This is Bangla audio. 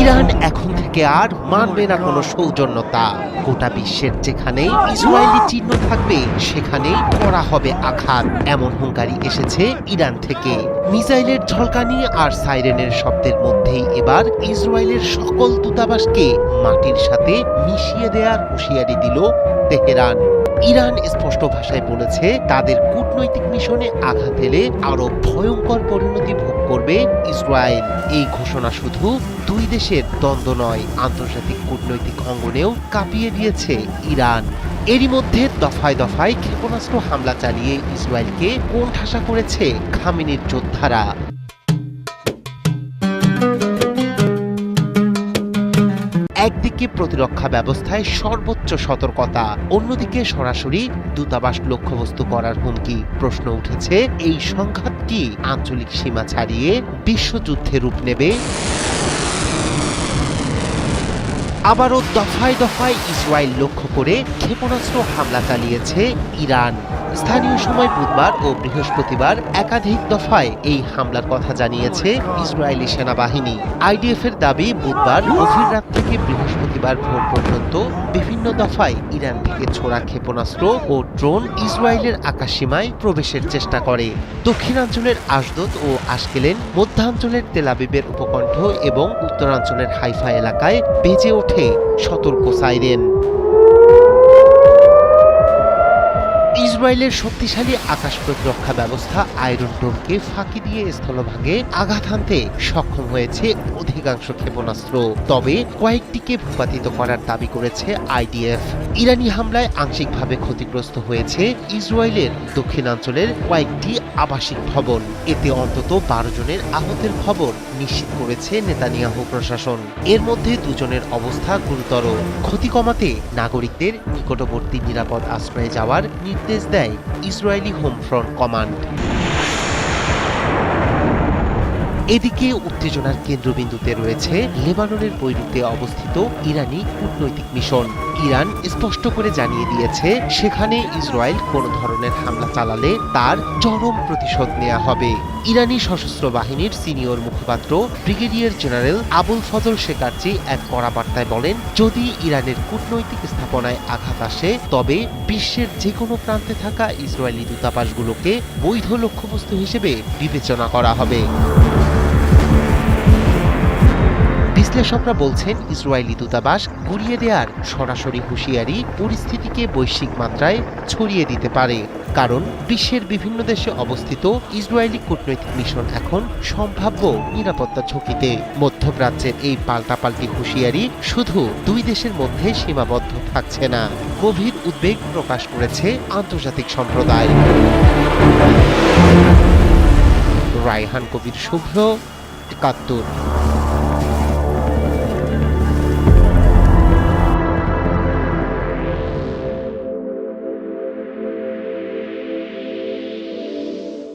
ইরান এখন থেকে আর মানবে না কোনো সৌজন্যতা। গোটা বিশ্বের যেখানেই ইসরায়েলি চিহ্ন থাকবে সেখানেই করা হবে আঘাত, এমন হুঙ্কারি এসেছে ইরান থেকে। মিসাইলের ঝলকানি আর সাইরেনের শব্দের মধ্যেই এবার ইসরায়েলের সকল দূতাবাসকে মাটির সাথে মিশিয়ে দেওয়ার হুঁশিয়ারি দিল তেহরান। ইরান স্পষ্ট ভাষায় বলেছে তাদের কূটনৈতিক মিশনে আঘাত এলে আরো ভয়ঙ্কর পরিণতি ভোগ করবে ইসরায়েল। এই ঘোষণা শুধু দুই দেশের দ্বন্দ্ব নয়, আন্তর্জাতিক কূটনৈতিক অঙ্গনেও কাঁপিয়ে দিয়েছে ইরান। এরই মধ্যে দফায় দফায় ক্ষেপণাস্ত্র হামলা চালিয়ে ইসরায়েলকে কোণঠাসা করেছে খামেনির যোদ্ধারা। একদিকে প্রতিরক্ষা ব্যবস্থায় সর্বোচ্চ সতর্কতা, অন্যদিকে সরাসরি দূতাবাস লক্ষ্যবস্তু করার হুমকি। প্রশ্ন উঠেছে, এই সংঘাত কি আঞ্চলিক সীমা ছাড়িয়ে বিশ্বযুদ্ধে রূপ নেবে? আবারও দফায় দফায় ইসরায়েল লক্ষ্য করে ক্ষেপণাস্ত্র হামলা চালিয়েছে ইরান। স্থানীয় সময় বুধবার ও বৃহস্পতিবার একাধিক দফায় এই হামলার কথা জানিয়েছে ইসরায়েলি সেনাবাহিনী। আইডিএফ এর দাবি, বুধবার গভীর রাত থেকে বৃহস্পতিবার ভোর পর্যন্ত বিভিন্ন দফায় ইরান থেকে ছোড়া ক্ষেপণাস্ত্র ও ড্রোন ইসরায়েলের আকাশসীমায় প্রবেশের চেষ্টা করে। দক্ষিণাঞ্চলের আশদোদ ও আশকেলেন, মধ্যাঞ্চলের তেল আবিবের উপকণ্ঠ এবং উত্তরাঞ্চলের হাইফা এলাকায় বেজে ওঠে সতর্ক সাইরেন। ইসরায়েলের শক্তিশালী আকাশ প্রতিরক্ষা ব্যবস্থা আয়রন ডোমকে ফাঁকি দিয়ে স্থলভাগে আঘাত হানতে সক্ষম হয়েছে অধিকাংশ ক্ষেপণাস্ত্র, তবে কয়েকটিকে ভূপাতিত করার দাবি করেছে আইডিএফ। ইরানি হামলায় আংশিকভাবে ক্ষতিগ্রস্ত হয়েছে ইসরায়েলের দক্ষিণাঞ্চলের কয়েকটি আবাসিক ভবন। এতে অন্তত 12 জনের আহতের খবর নিশ্চিত করেছে নেতানিয়াহু প্রশাসন। এর মধ্যে 2 জনের অবস্থা গুরুতর। ক্ষতি কমাতে নাগরিকদের নিকটবর্তী নিরাপদ আশ্রয়ে যাওয়ার নির্দেশ দেয় ইসরায়েলি হোম ফ্রন্ট কমান্ড। এদিকে উত্তেজনার কেন্দ্রবিন্দুতে রয়েছে লেবাননের বৈরুতে অবস্থিত ইরানি কূটনৈতিক মিশন। ইরান স্পষ্ট করে জানিয়ে দিয়েছে, সেখানে ইসরায়েল কোনো ধরনের হামলা চালালে তার চরম প্রতিশোধ নেওয়া হবে। ইরানি সশস্ত্র বাহিনীর সিনিয়র মুখপাত্র ব্রিগেডিয়ার জেনারেল আবুল ফজল শেকারচি এক কড়া বার্তায় বলেন, যদি ইরানের কূটনৈতিক স্থাপনায় আঘাত আসে তবে বিশ্বের যে কোনো প্রান্তে থাকা ইসরায়েলি দূতাবাসগুলোকে বৈধ লক্ষ্যবস্তু হিসেবে বিবেচনা করা হবে। বিশ্লেষকরা বলছেন, ইসরায়েলি দূতাবাস গুড়িয়ে দেওয়ার সরাসরি হুঁশিয়ারি পরিস্থিতিকে বৈশ্বিক মাত্রায় ছড়িয়ে দিতে পারে, কারণ বিশ্বের বিভিন্ন দেশে অবস্থিত ইসরায়েলি কূটনৈতিক মিশন এখন সম্ভাব্য নিরাপত্তা ঝুঁকিতে। মধ্যপ্রাচ্যের এই পাল্টাপাল্টি হুঁশিয়ারি শুধু দুই দেশের মধ্যে সীমাবদ্ধ থাকছে না, গভীর উদ্বেগ প্রকাশ করেছে আন্তর্জাতিক সম্প্রদায়। রায়হান কবির শুভ্র, ৭১।